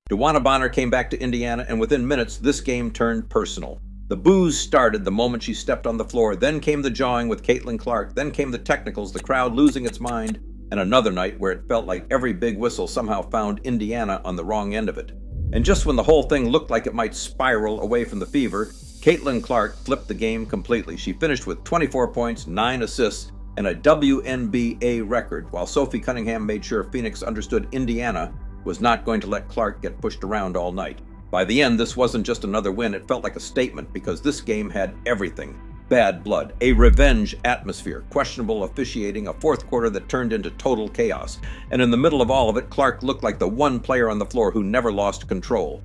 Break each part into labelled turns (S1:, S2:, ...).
S1: DeWanna Bonner came back to Indiana, and within minutes, this game turned personal. The boos started the moment she stepped on the floor, then came the jawing with Caitlin Clark, then came the technicals, the crowd losing its mind, and another night where it felt like every big whistle somehow found Indiana on the wrong end of it. And just when the whole thing looked like it might spiral away from the Fever, Caitlin Clark flipped the game completely. She finished with 24 points, 9 assists, and a WNBA record, while Sophie Cunningham made sure Phoenix understood Indiana was not going to let Clark get pushed around all night. By the end, this wasn't just another win, it felt like a statement because this game had everything. Bad blood, a revenge atmosphere, questionable officiating, a fourth quarter that turned into total chaos. And in the middle of all of it, Clark looked like the one player on the floor who never lost control.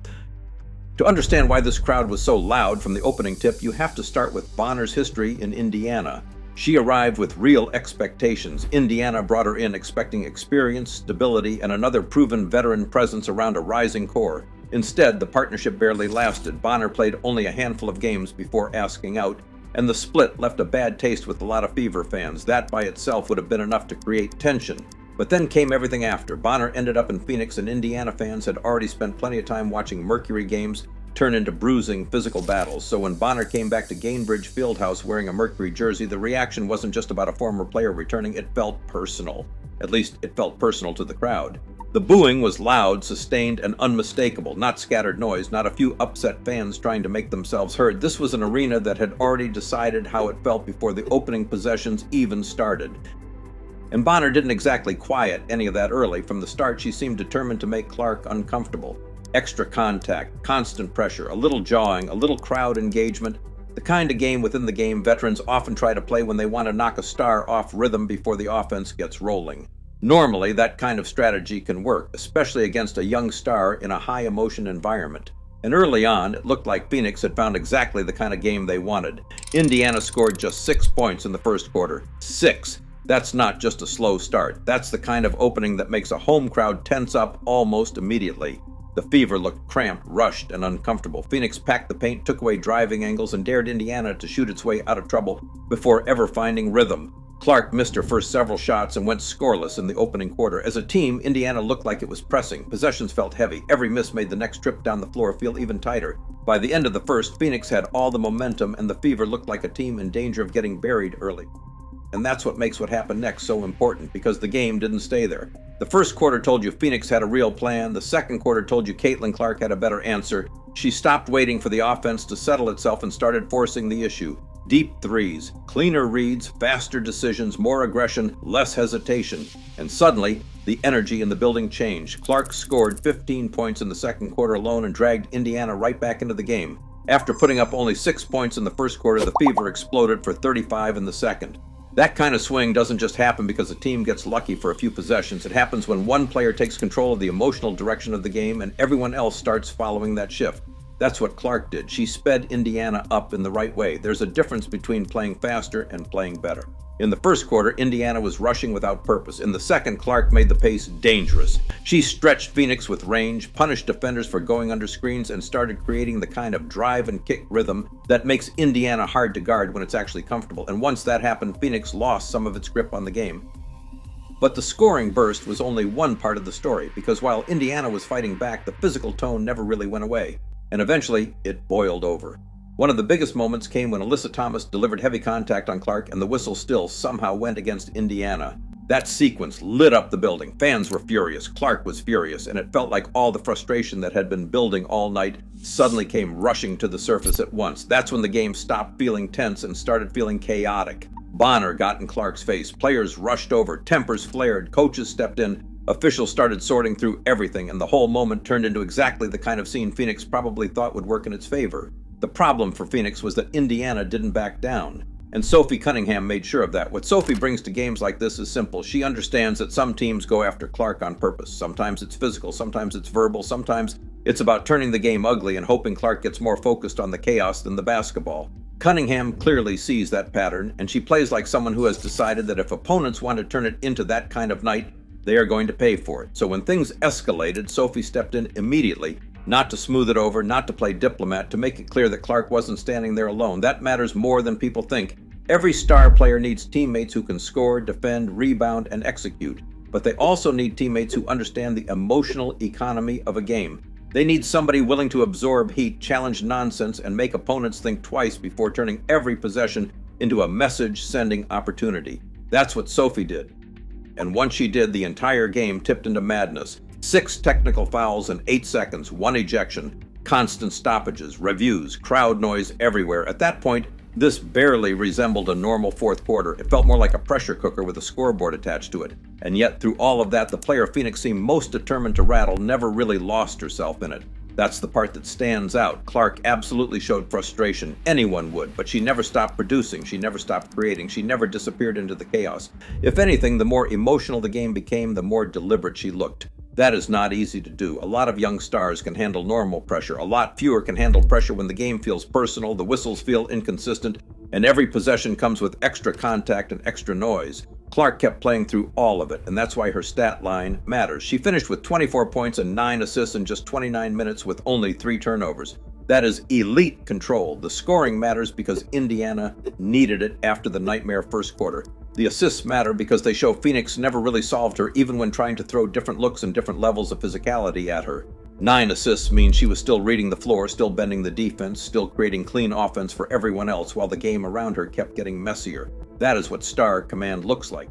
S1: To understand why this crowd was so loud from the opening tip, you have to start with Bonner's history in Indiana. She arrived with real expectations. Indiana brought her in expecting experience, stability, and another proven veteran presence around a rising core. Instead, the partnership barely lasted. Bonner played only a handful of games before asking out, and the split left a bad taste with a lot of Fever fans. That by itself would have been enough to create tension. But then came everything after. Bonner ended up in Phoenix, and Indiana fans had already spent plenty of time watching Mercury games turn into bruising physical battles. So when Bonner came back to Gainbridge Fieldhouse wearing a Mercury jersey, the reaction wasn't just about a former player returning, it felt personal. At least it felt personal to the crowd. The booing was loud, sustained, and unmistakable, not scattered noise, not a few upset fans trying to make themselves heard. This was an arena that had already decided how it felt before the opening possessions even started. And Bonner didn't exactly quiet any of that early. From the start, she seemed determined to make Clark uncomfortable. Extra contact, constant pressure, a little jawing, a little crowd engagement, the kind of game within the game veterans often try to play when they want to knock a star off rhythm before the offense gets rolling. Normally, that kind of strategy can work, especially against a young star in a high-emotion environment. And early on, it looked like Phoenix had found exactly the kind of game they wanted. Indiana scored just 6 points in the first quarter. 6! That's not just a slow start. That's the kind of opening that makes a home crowd tense up almost immediately. The Fever looked cramped, rushed, and uncomfortable. Phoenix packed the paint, took away driving angles, and dared Indiana to shoot its way out of trouble before ever finding rhythm. Clark missed her first several shots and went scoreless in the opening quarter. As a team, Indiana looked like it was pressing. Possessions felt heavy. Every miss made the next trip down the floor feel even tighter. By the end of the first, Phoenix had all the momentum, and the Fever looked like a team in danger of getting buried early. And that's what makes what happened next so important, because the game didn't stay there. The first quarter told you Phoenix had a real plan. The second quarter told you Caitlin Clark had a better answer. She stopped waiting for the offense to settle itself and started forcing the issue. Deep threes, cleaner reads, faster decisions, more aggression, less hesitation. And suddenly, the energy in the building changed. Clark scored 15 points in the second quarter alone and dragged Indiana right back into the game. After putting up only 6 points in the first quarter, the Fever exploded for 35 in the second. That kind of swing doesn't just happen because a team gets lucky for a few possessions. It happens when one player takes control of the emotional direction of the game and everyone else starts following that shift. That's what Clark did. She sped Indiana up in the right way. There's a difference between playing faster and playing better. In the first quarter, Indiana was rushing without purpose. In the second, Clark made the pace dangerous. She stretched Phoenix with range, punished defenders for going under screens, and started creating the kind of drive and kick rhythm that makes Indiana hard to guard when it's actually comfortable. And once that happened, Phoenix lost some of its grip on the game. But the scoring burst was only one part of the story, because while Indiana was fighting back, the physical tone never really went away. And eventually, it boiled over. One of the biggest moments came when Alyssa Thomas delivered heavy contact on Clark and the whistle still somehow went against Indiana. That sequence lit up the building. Fans were furious, Clark was furious, and it felt like all the frustration that had been building all night suddenly came rushing to the surface at once. That's when the game stopped feeling tense and started feeling chaotic. Bonner got in Clark's face, players rushed over, tempers flared, coaches stepped in, officials started sorting through everything, and the whole moment turned into exactly the kind of scene Phoenix probably thought would work in its favor. The problem for Phoenix was that Indiana didn't back down, and Sophie Cunningham made sure of that. What Sophie brings to games like this is simple. She understands that some teams go after Clark on purpose. Sometimes it's physical, sometimes it's verbal, sometimes it's about turning the game ugly and hoping Clark gets more focused on the chaos than the basketball. Cunningham clearly sees that pattern, and she plays like someone who has decided that if opponents want to turn it into that kind of night, they are going to pay for it. So when things escalated, Sophie stepped in immediately, not to smooth it over, not to play diplomat, to make it clear that Clark wasn't standing there alone. That matters more than people think. Every star player needs teammates who can score, defend, rebound, and execute. But they also need teammates who understand the emotional economy of a game. They need somebody willing to absorb heat, challenge nonsense, and make opponents think twice before turning every possession into a message-sending opportunity. That's what Sophie did. And once she did, the entire game tipped into madness. 6 technical fouls in 8 seconds, 1 ejection, constant stoppages, reviews, crowd noise everywhere. At that point, this barely resembled a normal fourth quarter. It felt more like a pressure cooker with a scoreboard attached to it. And yet, through all of that, the player Phoenix seemed most determined to rattle, never really lost herself in it. That's the part that stands out. Clark absolutely showed frustration. Anyone would, but she never stopped producing. She never stopped creating. She never disappeared into the chaos. If anything, the more emotional the game became, the more deliberate she looked. That is not easy to do. A lot of young stars can handle normal pressure. A lot fewer can handle pressure when the game feels personal, the whistles feel inconsistent, and every possession comes with extra contact and extra noise. Clark kept playing through all of it, and that's why her stat line matters. She finished with 24 points and 9 assists in just 29 minutes with only 3 turnovers. That is elite control. The scoring matters because Indiana needed it after the nightmare first quarter. The assists matter because they show Phoenix never really solved her, even when trying to throw different looks and different levels of physicality at her. 9 assists means she was still reading the floor, still bending the defense, still creating clean offense for everyone else while the game around her kept getting messier. That is what star command looks like.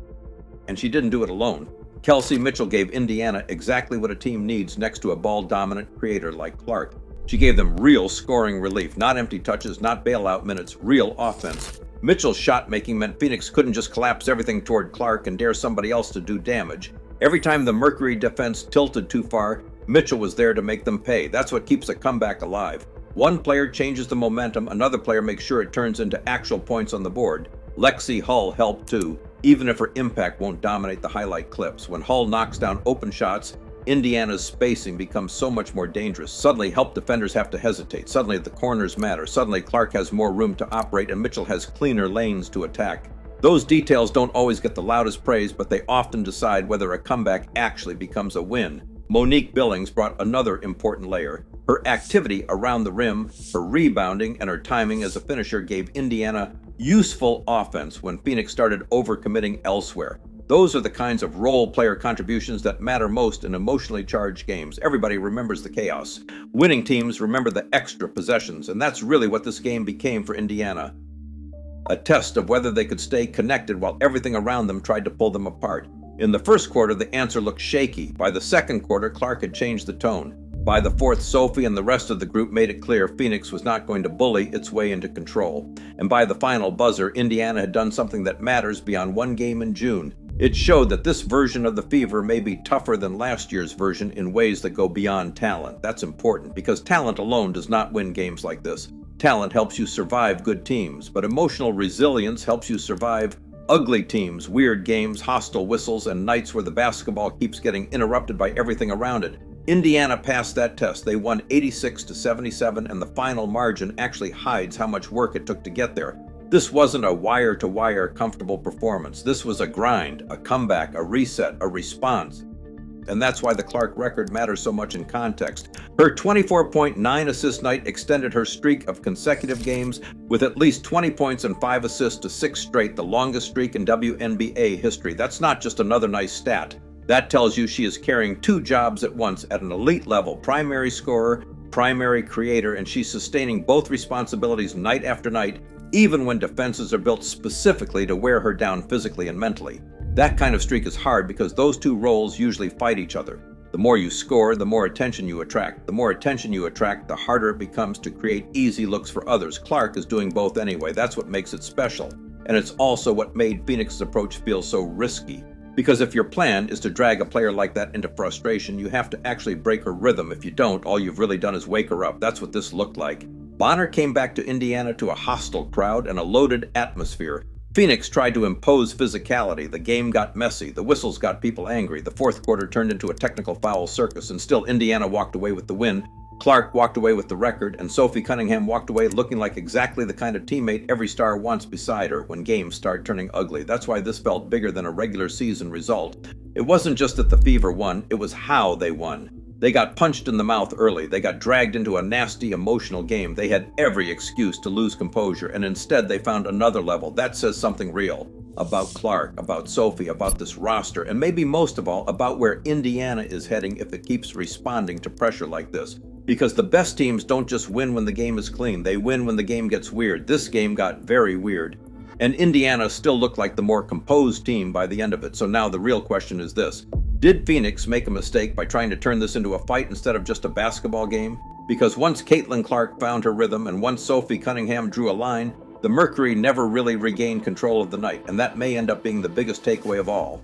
S1: And she didn't do it alone. Kelsey Mitchell gave Indiana exactly what a team needs next to a ball-dominant creator like Clark. She gave them real scoring relief, not empty touches, not bailout minutes, real offense. Mitchell's shot-making meant Phoenix couldn't just collapse everything toward Clark and dare somebody else to do damage. Every time the Mercury defense tilted too far, Mitchell was there to make them pay. That's what keeps a comeback alive. One player changes the momentum, another player makes sure it turns into actual points on the board. Lexi Hull helped too, even if her impact won't dominate the highlight clips. When Hull knocks down open shots, Indiana's spacing becomes so much more dangerous. Suddenly, help defenders have to hesitate. Suddenly, the corners matter. Suddenly, Clark has more room to operate and Mitchell has cleaner lanes to attack. Those details don't always get the loudest praise, but they often decide whether a comeback actually becomes a win. Monique Billings brought another important layer. Her activity around the rim, her rebounding, and her timing as a finisher gave Indiana useful offense when Phoenix started overcommitting elsewhere. Those are the kinds of role player contributions that matter most in emotionally charged games. Everybody remembers the chaos. Winning teams remember the extra possessions, and that's really what this game became for Indiana. A test of whether they could stay connected while everything around them tried to pull them apart. In the first quarter, the answer looked shaky. By the second quarter, Clark had changed the tone. By the fourth, Sophie and the rest of the group made it clear Phoenix was not going to bully its way into control. And by the final buzzer, Indiana had done something that matters beyond one game in June. It showed that this version of the Fever may be tougher than last year's version in ways that go beyond talent. That's important because talent alone does not win games like this. Talent helps you survive good teams, but emotional resilience helps you survive ugly teams, weird games, hostile whistles, and nights where the basketball keeps getting interrupted by everything around it. Indiana passed that test. They won 86-77, and the final margin actually hides how much work it took to get there. This wasn't a wire-to-wire comfortable performance. This was a grind, a comeback, a reset, a response. And that's why the Clark record matters so much in context. Her 24.9 assist night extended her streak of consecutive games with at least 20 points and 5 assists to 6 straight, the longest streak in WNBA history. That's not just another nice stat. That tells you she is carrying 2 jobs at once at an elite level, primary scorer, primary creator, and she's sustaining both responsibilities night after night, even when defenses are built specifically to wear her down physically and mentally. That kind of streak is hard because those 2 roles usually fight each other. The more you score, the more attention you attract. The more attention you attract, the harder it becomes to create easy looks for others. Clark is doing both anyway. That's what makes it special. And it's also what made Phoenix's approach feel so risky. Because if your plan is to drag a player like that into frustration, you have to actually break her rhythm. If you don't, all you've really done is wake her up. That's what this looked like. Bonner came back to Indiana to a hostile crowd and a loaded atmosphere. Phoenix tried to impose physicality. The game got messy. The whistles got people angry. The fourth quarter turned into a technical foul circus, and still Indiana walked away with the win. Clark walked away with the record, and Sophie Cunningham walked away looking like exactly the kind of teammate every star wants beside her when games start turning ugly. That's why this felt bigger than a regular season result. It wasn't just that the Fever won, it was how they won. They got punched in the mouth early. They got dragged into a nasty emotional game. They had every excuse to lose composure, and instead they found another level. That says something real about Clark, about Sophie, about this roster, and maybe most of all, about where Indiana is heading if it keeps responding to pressure like this. Because the best teams don't just win when the game is clean, they win when the game gets weird. This game got very weird. And Indiana still looked like the more composed team by the end of it. So now the real question is this. Did Phoenix make a mistake by trying to turn this into a fight instead of just a basketball game? Because once Caitlin Clark found her rhythm and once Sophie Cunningham drew a line, the Mercury never really regained control of the night, and that may end up being the biggest takeaway of all.